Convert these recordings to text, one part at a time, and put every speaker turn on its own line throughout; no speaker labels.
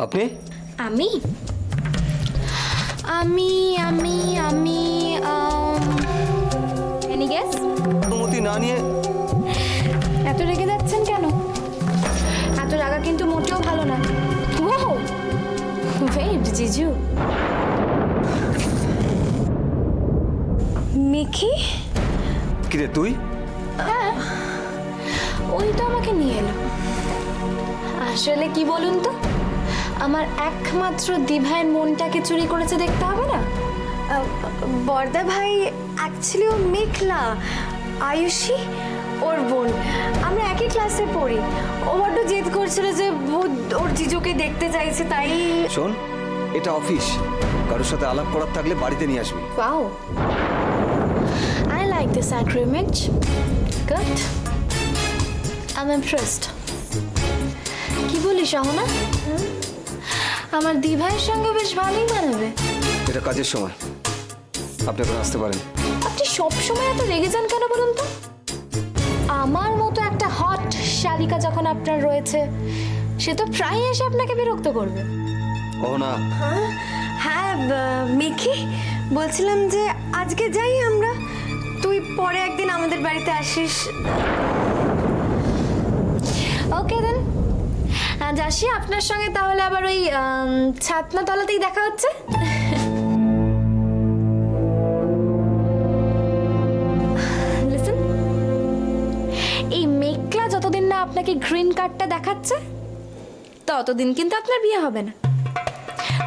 আপনি?
আমি আমি আমি আমি এনি গেস?
অনুমতি না নিয়ে?
এত রেগে যাচ্ছেন কেন? এত রাগা কিন্তু মোটেও ভালো না। ওহ ওয়েট জিজু, মিকি?
কিরে তুই?
হ্যাঁ, ওই তো আমাকে নিয়ে এলো। আসলে কি বলুন তো, আমার একমাত্র দিভাইয়ের মনটাকে চুরি করেছে দেখতে হবে না?
বর্দা ভাই অ্যাকচুয়ালি ও মেঘলা, আয়ুষী ওর বোন। আমরা একই ক্লাসে পড়ি। ও বড্ড জেদ করছিল যে ওর জিজুকে দেখতে চাইছে, তাই।
শোন, এটা অফিস, কারোর সাথে আলাপ করার থাকলে বাড়িতে নিয়ে আসবি।
Wow, I like this agreement. Good. I'm impressed. কি বলিস অহনা? আমার দিভাইয়ের সঙ্গে বেশ ভালোই মানাবে।
এটা কাজের সময়, আপনি এখন আসতে পারেন।
আপনি সবসময় এত রেগে যান কেন বলুন তো? আমার মতো একটা হট শালিকা যখন আপনার রয়েছে, সে তো প্রায় এসে আপনাকে বিরক্ত করবে।
ও না,
হ্যাঁ মিকি, বলছিলাম যে আজকে যাই আমরা, তুই পরে একদিন আমাদের বাড়িতে আসিস।
ওকে দেন, আজ আসি আপনার সঙ্গে, তাহলে আবার ওই ছাতনা তলাতেই দেখা হচ্ছে। লিসেন, এই মেঘলা যতদিন না আপনাকে গ্রিন কার্ডটা দেখাচ্ছে, ততদিন কিন্তু আপনার বিয়ে হবে না।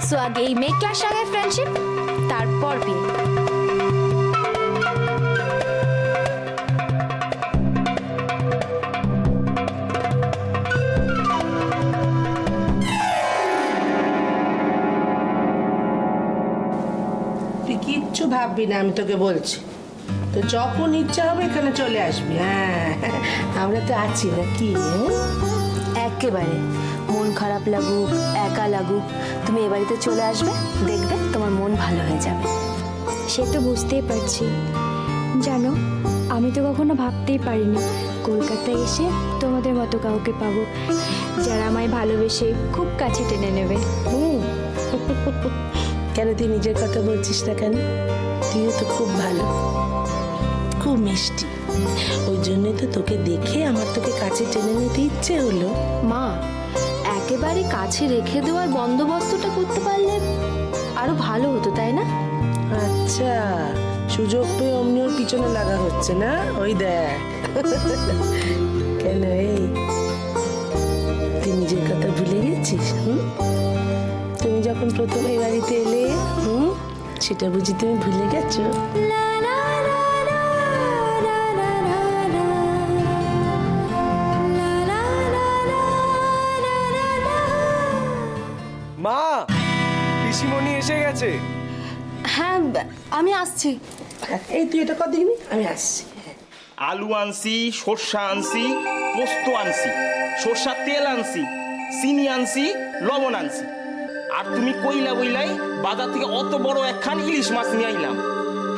সো আগে এই মেঘলার সঙ্গে ফ্রেন্ডশিপ, তারপর বিয়ে।
তুই কিচ্ছু ভাববি না, আমি তোকে বলছি। তো যখন ইচ্ছা হবে এখানে চলে আসবি। হ্যাঁ, আমরা তো আছি না কি?
একেবারে মন খারাপ লাগুক, একা লাগুক, তুমি এ বাড়িতে চলে আসবে, দেখবে তোমার মন ভালো হয়ে যাবে।
সে তো বুঝতেই পারছি। জানো, আমি তো কখনো ভাবতেই পারিনি কলকাতায় এসে তোমাদের মতো কাউকে পাবো, যারা আমায় ভালোবেসে খুব কাছে টেনে নেবে।
কেন তুই নিজের কথা বলছিস না কেন? তুইও তো খুব ভালো, খুব মিষ্টি। ওই জন্যই তো তোকে দেখে আমার তোকে কাছে টেনে নিতে ইচ্ছে হলো।
মা, একেবারে কাছে রেখে দেওয়ার বন্দোবস্তটা করতে পারলে আরো ভালো হতো, তাই না?
আচ্ছা, সুযোগ পেয়ে অমনি ওর পিছনে লাগা হচ্ছে না? ওই দেখ। কেন এই, তুই নিজের কথা ভুলে গেছিস? তুমি যখন প্রথম এই বাড়িতে এলে, সেটা বুঝি তুমি ভুলে গেছো?
মা, পিসিমণি এসে গেছে।
হ্যাঁ, আমি আসছি।
এই তুই এটা কদিন, আমি আসছি।
আলু আনছি, সর্ষা আনছি, পোস্ত আনছি, সর্ষার তেল আনছি, চিনি আনছি, লবণ আনছি। আর তুমি কইলা বইলাই বাজার থেকে অত বড় একখান ইলিশ মাছ নিয়ে আইলাম।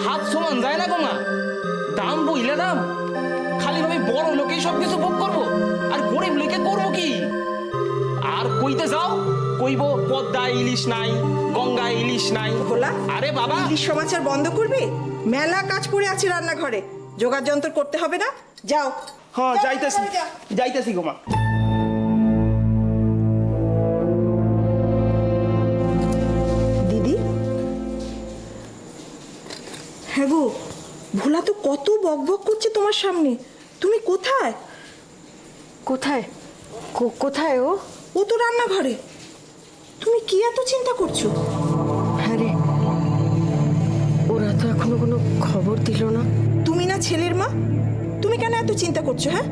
হাত সমান যায় না গো মা, দাম বইলা দাম। খালি ভাবে বড় লোকেই সব কিছু ভোগ করবো, আর গরিব লোকে করবো কি? আর কইতে যাও, কইব পদ্মায় ইলিশ নাই, গঙ্গায় ইলিশ নাই।
ভোলা,
আরে বাবা,
ইলিশ সমাচার বন্ধ করবে? মেলা কাজ পড়ে আছে রান্নাঘরে, জোগাড় যন্ত্র করতে হবে না? যাও।
হ্যাঁ
যাও,
যাইতেছি,
যাও।
যাইতেছি গো মা।
দিদি, হ্যাঁ গো, ভোলা তো কত বকবক করছে তোমার সামনে। তুমি কোথায়?
কোথায়? কোথায় ও?
ও তো রান্নাঘরে। তুমি কি এত চিন্তা করছো?
হ্যাঁ রে, ওরা তো এখনো কোনো খবর দিল না।
তুমি না ছেলের মা, তুমি কেন এত চিন্তা করছো? হ্যাঁ,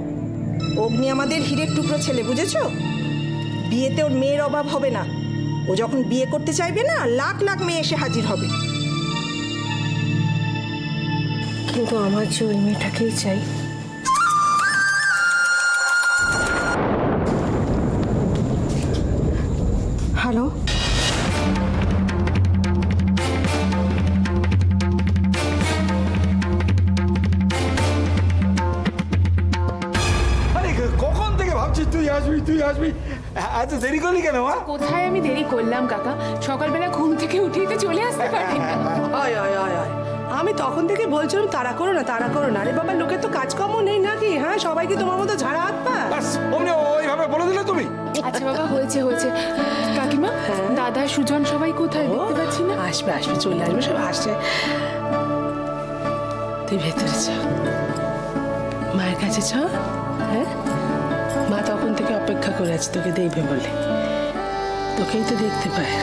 অগ্নি আমাদের হীরের টুকরো ছেলে, বুঝেছো? বিয়েতে ওর মেয়ের অভাব হবে না। ও যখন বিয়ে করতে চাইবে না, লাখ লাখ মেয়ে এসে হাজির হবে।
কিন্তু আমার যে ওই মেয়েটাকেই চাই। হ্যালো,
আরে কখন থেকে ভাবছি তুই আসবি। এত দেরি করলি কেন মা?
কোথায় আমি দেরি করলাম কাকা? সকালবেলা ঘুম থেকে উঠেই তো চলে আসতে পারি।
আয় আয় আয় আয়, আমি তখন থেকে বলছিলাম তাড়া করো না, তাড়া করো না। আরে বাবা, লোকের তো কাজকর্ম নেই নাকি? হ্যাঁ, সবাই কি তোমার মতো ঝাড়া হাত পা?
বাস অমনি ওইভাবে বলে দিলে তুমি?
আচ্ছা বাবা, হয়েছে হয়েছে। কাকিমা, দাদা, সুজন সবাই কোথায়? দেখতে পাচ্ছি না।
আসবে আসবে, চলে আসবে, সব আসছে। তুই ভেতরে চ, মায়ের কাছে চ। হ্যাঁ, মা তখন থেকে অপেক্ষা করে আছে তোকে দেখবে বলে। তোকেই তো দেখতে পায়।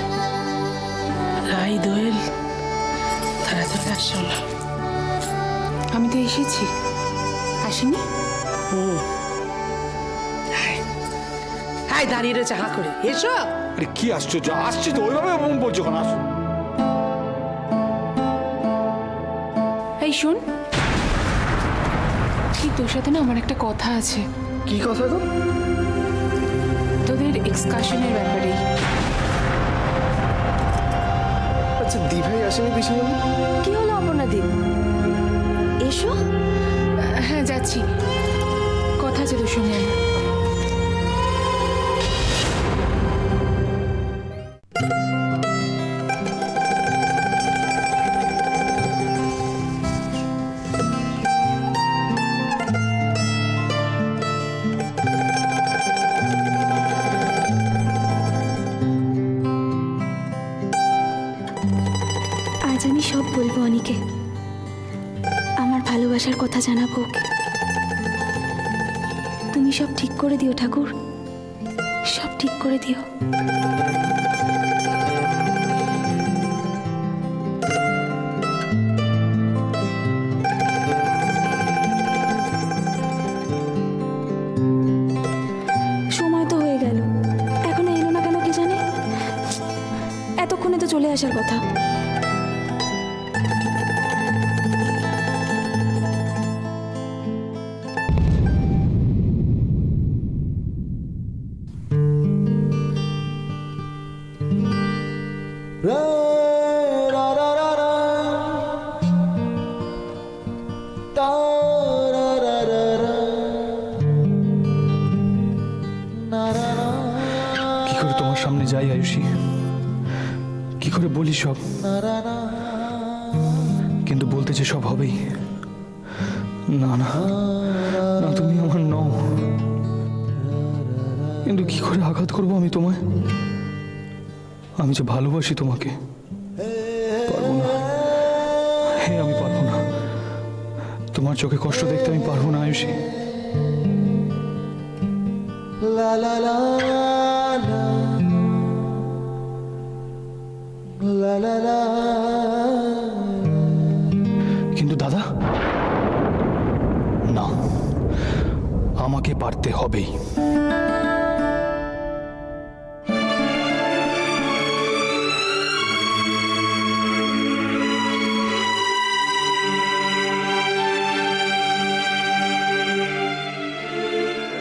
রাই দোয়েল, তাড়াতাড়ি আসো না।
আমি তো এসেছি, আসিনি?
হাই, দাঁড়িয়ে রয়েছে হাঁ করে, এসো।
আরে কি আশ্চর্য, আসছি তো, ওইভাবে বলছো কেন? আসো।
এই শোন, কি তোর সাথে না আমার একটা কথা আছে।
কি কথা গো?
তোদের এক্সকার্শনের ব্যাপারেই।
আচ্ছা, দিভাই আসেনি পিসিমণি?
কি হলো অপর্ণাদি? এসো।
হ্যাঁ, যাচ্ছি, কথা আছে তোর সঙ্গে আমার।
আজ আমি সব বলবো অনিকে, আমার ভালোবাসার কথা জানাবো ওকে। তুমি সব ঠিক করে দিও ঠাকুর, সব ঠিক করে দিও। সময় তো হয়ে গেল, এখনো এলো না কেন কে জানে? এতক্ষণে তো চলে আসার কথা।
কি করে তোমার সামনে যাই আয়ুষী, কি করে বলি সব? কিন্তু বলতে যে সব হবেই। না না না, তুমি আমার নও। কিন্তু কি করে আঘাত করবো আমি তোমায়? আমি যে ভালোবাসি তোমাকে, পারবো না। হে, আমি পারবো না। তোমার চোখে কষ্ট দেখতে আমি পারবো না আয়ুষী। কিন্তু দাদা, না, আমাকে পারতে হবেই।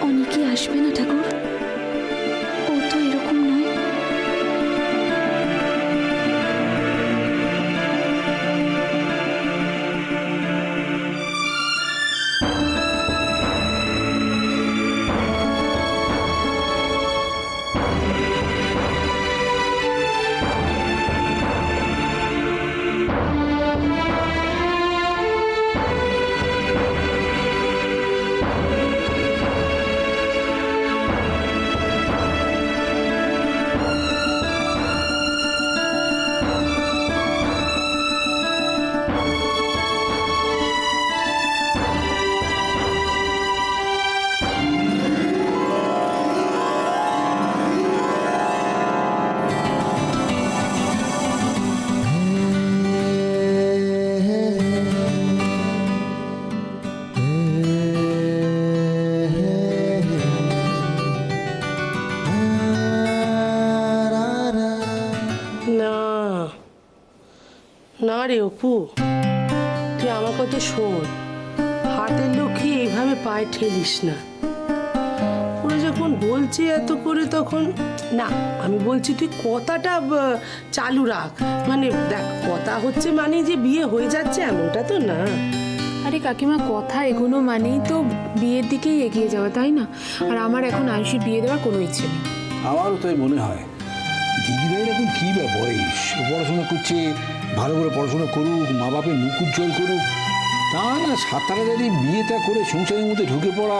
অনেকে আসবে না ঠাকুর, ও তো এরকম নয়।
না রে অপু, তুই আমার কথা শোন। হাতের লক্ষ্মী এইভাবে পায়ে ঠেলিস না। ওরা যখন বলছে এত করে, তখন না, আমি বলছি তুই কথাটা চালু রাখ। মানে দেখ, কথা হচ্ছে মানে যে বিয়ে হয়ে যাচ্ছে এমনটা তো না।
আরে কাকিমা, কথা এগোনো মানেই তো বিয়ের দিকেই এগিয়ে যাওয়া, তাই না? আর আমার এখন আয়ুষীর বিয়ে দেওয়ার কোনো ইচ্ছে নেই।
আমারও তাই মনে হয়। দিদিভাইয়ের এখন কী বা বয়স, ও পড়াশোনা করছে, ভালো করে পড়াশোনা করুক, মা বাপের মুখ উজ্জ্বল করুক। তা না 17 বিয়েটা করে সংসারের মধ্যে ঢুকে পড়া।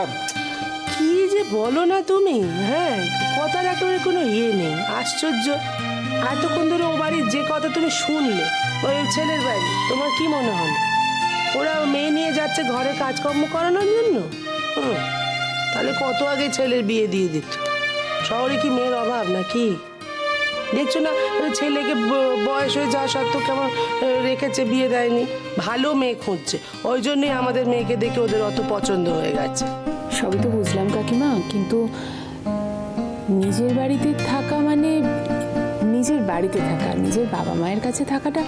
কি যে বলো না তুমি, হ্যাঁ কথার একেবারে কোনো ইয়ে নেই। আশ্চর্য, এতক্ষণ ধরে ও বাড়ির যে কথা তুমি শুনলে, ওই ছেলের বাড়ি, তোমার কি মনে হলো ওরা মেয়ে নিয়ে যাচ্ছে ঘরে কাজকর্ম করানোর জন্য? তাহলে কত আগে ছেলের বিয়ে দিয়ে দিত। শহরে কি মেয়ের অভাব নাকি? দেখছো না ছেলেকে বয়স হয়ে যাওয়া সত্ত্বেও কেমন রেখেছে, বিয়ে দেয়নি। ভালো মেয়ে খুঁজছে, ওই জন্যই আমাদের মেয়েকে দেখে ওদের অত পছন্দ হয়ে গেছে।
সবই তো বুঝলাম কাকিমা, কিন্তু নিজের বাড়িতে থাকা মানে নিজের বাড়িতে থাকা, নিজের বাবা মায়ের কাছে থাকাটা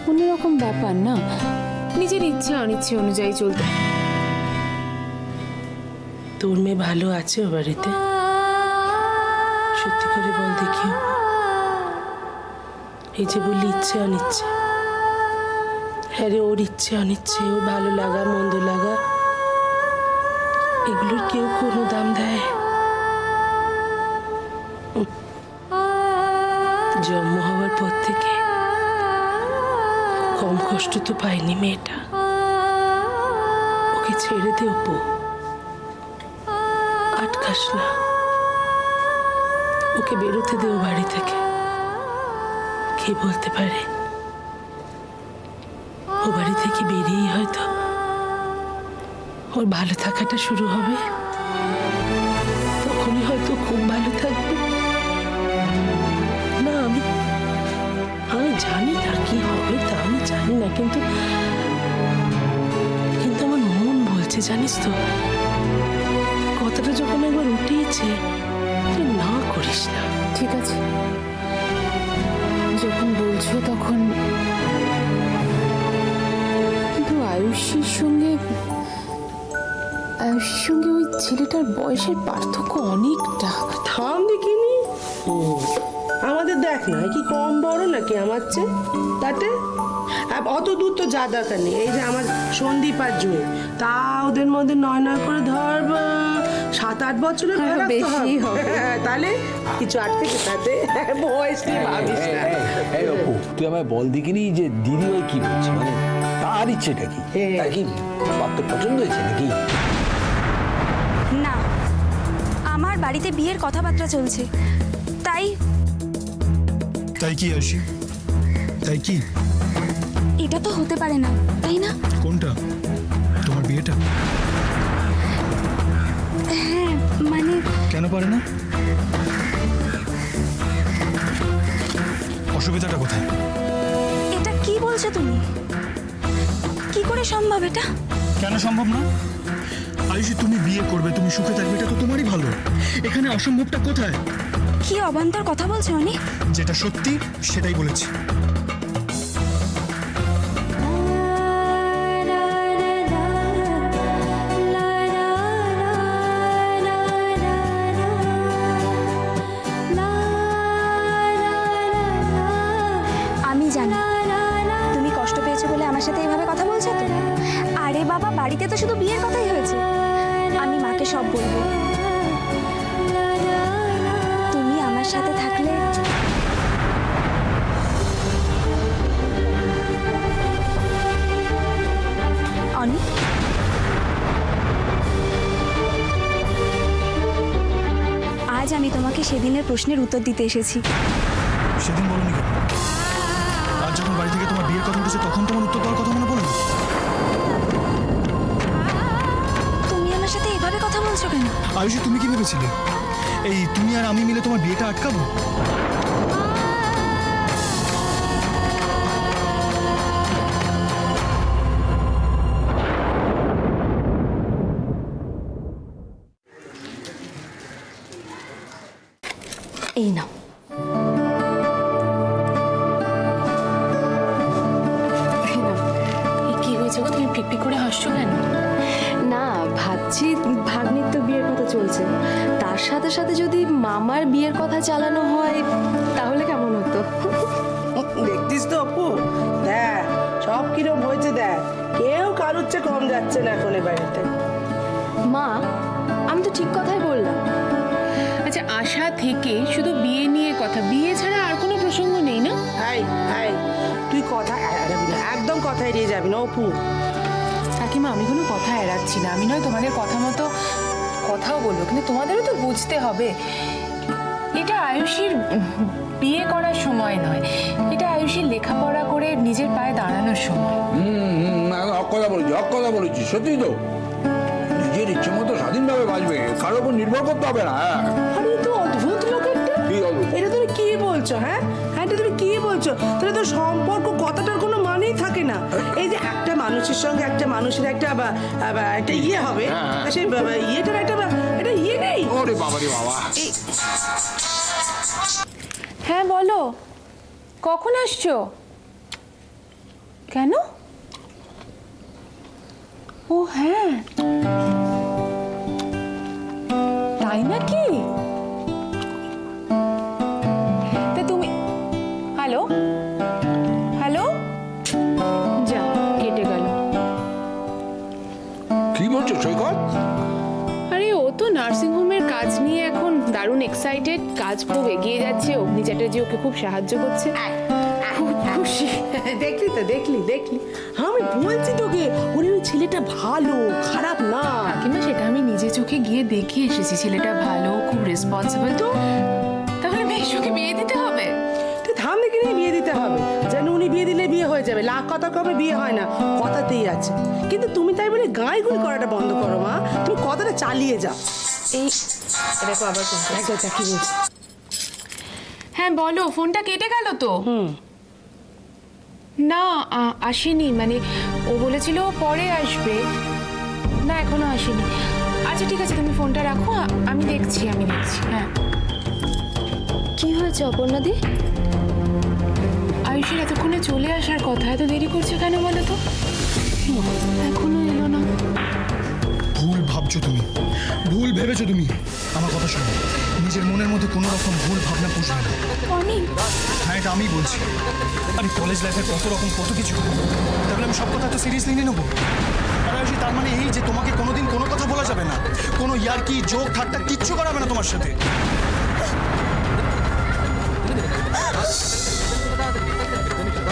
অন্যরকম ব্যাপার না? নিজের ইচ্ছে অনিচ্ছে অনুযায়ী চলতে।
তোর মেয়ে ভালো আছে ও বাড়িতে? সত্যি করে বল দেখি। এই যে বললি ইচ্ছে অনিচ্ছে, হ্যাঁ রে, ওর ইচ্ছে অনিচ্ছে, ওর ভালো লাগা মন্দ লাগা, এগুলোর কেউ কোনো দাম দেয়? জন্ম হওয়ার পর থেকে কম কষ্ট তো পায়নি মেয়েটা। ওকে ছেড়ে দে অপু, আটকাস না, ওকে বেরোতে দে ও বাড়ি থেকে। কে বলতে পারে ও বাড়ি থেকে বেরিয়েই হয়তো ওর ভালো থাকাটা শুরু হবে। তখনই হয়তো খুব ভালো থাকবে। না আমি জানি না কি হবে, তা আমি জানি না, কিন্তু আমার মন বলছে, জানিস তো, কথাটা যখন একবার উঠেছে তুই না করিস না।
ঠিক আছে, যখন বলছো তখন। কিন্তু আয়ুষীর সঙ্গে ওই ছেলেটার বয়সের পার্থক্য অনেকটা।
থাম দেখিনি, আমাদের দেখ না কি কম বড় নাকি আমার চেয়ে? তাতে অত দূর তো যা দরকার নেই। এই যে আমার সন্দীপ আর জুয়ে, তা ওদের মধ্যে 9 করে ধর 7-8 বছরের বেশি হবে। তাহলে কিছু আটকে তাতে বয়স নিয়ে ভাবিস না।
এই অপু, তুই আমায় বল দেখিনি যে দিদিভাই কি বলছে, মানে তার ইচ্ছেটা কি? তার কি বাপ পছন্দ হয়েছে নাকি?
না, আমার বাড়িতে বিয়ের কথাবার্তা চলছে, তাই
কি আসি? তাই কি?
এটা তো হতে পারে না, তাই না?
কোনটা? তোমার বিয়েটা?
হ্যাঁ মানে
কেন পারে না? অসুবিধাটা কোথায়?
এটা কি বলছো তুমি? কি করে সম্ভব এটা?
কেন সম্ভব না? আয়ুষী, তুমি বিয়ে করবে, তুমি সুখে থাকবে, এটা তো তোমারই ভালো। এখানে অসম্ভবটা কোথায়?
কি অবান্তর কথা বলছো অনি?
যেটা সত্যি সেটাই বলেছি।
আমি জানি তুমি কষ্ট পেয়েছো বলে আমার সাথে এইভাবে কথা বলছো তো। আরে বাবা, বাড়িতে তো শুধু বিয়ের কথাই হয়েছে। আমি মাকে সব বলবো। তুমি আমার সাথে থাকলে অনি, আজ আমি তোমাকে সেদিনের প্রশ্নের উত্তর দিতে এসেছি।
সেদিন বলনি কেন? আজ যখন বাড়ি থেকে তোমার বিয়ের কথা উঠেছে তখন তোমার উত্তর দেওয়ার কথা মনে পড়লো?
তুমি আমার সাথে এভাবে কথা বলছো কেন?
আয়ুষী, তুমি কি ভেবেছিলে এই তুমি আর আমি মিলে তোমার বিয়েটা আটকাবো?
এই নাও। কি হয়েছে গো, তুমি পিকপিক করে হাসছো কেন?
না, ভাবছি ভাগ্নির তো বিয়ের কথা চলছে, তার সাথে সাথে যদি মামার বিয়ের কথা চালানো হয় তাহলে কেমন হতো?
দেখতিস তো অপু, দেখ সব কিরম হয়েছে, দেখ কেউ কারোর চেয়ে কম যাচ্ছে না এখন এ বাড়িতে।
মা, আমি তো ঠিক কথাই বললাম।
আচ্ছা কাছে আসা থেকে শুধু বিয়ে নিয়ে কথা, বিয়ে ছাড়া আর কোনো প্রসঙ্গ নেই না?
হাই হাই, তুই কথা এড়াবি না, একদম কথা এড়িয়ে যাবি না অপু।
কাকিমা আমি কোনো কথা এড়াচ্ছি না, আমি নয় তোমাদের কথা মতো কথাও বলবো, কিন্তু তোমাদেরও তো বুঝতে হবে এটা আয়ুষীর বিয়ে করার সময় নয়, এটা আয়ুষীর লেখাপড়া করে নিজের পায়ে দাঁড়ানোর সময়।
হক কথা বলেছি, সত্যি তো। নিজের ইচ্ছে মতো স্বাধীনভাবে বাঁচবে, কারোর উপর নির্ভর করতে হবে না।
আরে তো অদ্ভুত লোক একটা।
কি অদ্ভুত?
এটা তুমি কি বলছো? হ্যাঁ হ্যাঁ, এটা তুমি কি বলছো? তাহলে তো সম্পর্ক কথাটার কোনো মানেই থাকে না। এই যে একটা মানুষের সঙ্গে একটা মানুষের একটা একটা ইয়ে হবে, সেই ইয়েটার একটা ইয়ে নেই।
ওরে বাবা রে বাবা।
হ্যাঁ বলো, কখন আসছো? কেন? ও হ্যাঁ, তাই নাকি? তা তুমি, হ্যালো হ্যালো, যা কেটে গেল।
কি বলছো সৈকত?
আরে ও তো নার্সিংহোমের কাজ নিয়ে এখন দারুণ এক্সাইটেড, কাজ খুব এগিয়ে যাচ্ছে, অগ্নি চ্যাটার্জি ওকে খুব সাহায্য করছে, খুব খুশি।
দেখলি তো, দেখলি দেখলি, আমি বলছি তোকে, ওই ছেলেটা ভালো, খারাপ না।
কাকিমা সেটা আমি নিজে চোখে গিয়ে দেখে এসেছি, ছেলেটা ভালো, খুব রেসপন্সিবল। তো তাহলে বেশ ওকে বিয়ে দিতে হবে।
তুই থাম দেখে নিয়ে বিয়ে দিতে হবে, যেন উনি বিয়ে দিলে বিয়ে হয়ে যাবে। লাখ কথা কবে বিয়ে হয় না, কথাতেই আছে। কিন্তু তুমি তাই বলে গায়ে গুলি করাটা বন্ধ করো মা, তুমি কথাটা চালিয়ে যাও।
এই দেখো আবার ফোন
একটা কি বলছি।
হ্যাঁ বলো, ফোনটা কেটে গেল তো। না আসেনি, মানে ও বলেছিল পরে আসবে, না এখনো আসেনি। আচ্ছা ঠিক আছে, তুমি ফোনটা রাখো, আমি দেখছি। হ্যাঁ
কি হয়েছে অপর্ণাদি?
আয়ুষের এতক্ষণে চলে আসার কথা, এত দেরি করছে কেন বলো তো? এখনো এলো না।
ভুল ভাবছো তুমি, ভুল ভেবেছো তুমি। আমার কথা শোনো, নিজের মনের মধ্যে কোনো রকম ভুল ভাবনা পুষবে না। হ্যাঁ এটা আমি বলছি। আরে কলেজ লাইফের কত কিছু, তাহলে আমি সব কথা তো সিরিয়াসলি নিয়ে নেবো? আর আয়ুষী, তার মানে এই যে তোমাকে কোনোদিন কোনো কথা বলা যাবে না, কোনো ইয়ার্কি জোক ঠাট্টা কিচ্ছু করাবে না তোমার সাথে?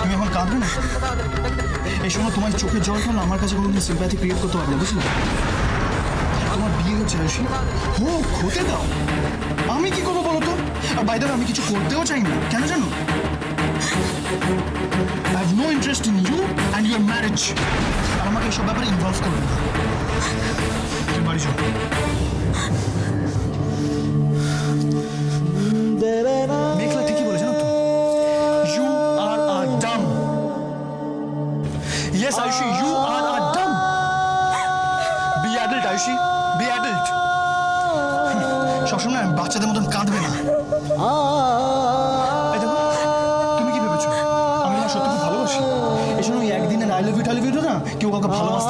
তুমি এখন কাঁদবে না? এই শোনো, তোমার চোখের জল ফল আমার কাছে কোনোদিন সিম্প্যাথি ক্রিয়েট করতে পারবে না, বুঝলে? তোমার বিয়ে হচ্ছে আয়ুষী, হোক, হতে দাও। আমি কি করবো বলো তো? আর বাইরে আমি কিছু করতেও চাই না, কেন জানো? I have no interest in you and your marriage. আর আমাকে এসব ব্যাপারে ইনভলভ করবে না। তুমি বাড়ি যাও। মেঘলা ঠিকই বলে, জানো তো? You are a dumb. Yes, Ayushi, you are a dumb. Be adult, Ayushi. Be adult. সবসময় বাচ্চাদের মতন কাঁদবে না। এই দেখো, তুমি কি ভেবেছো আমি তোমার সত্যি খুব ভালোবাসি? এই শোনো, একদিনের আই লাভ ইউ না কেউ কাউকে ভালোবাসে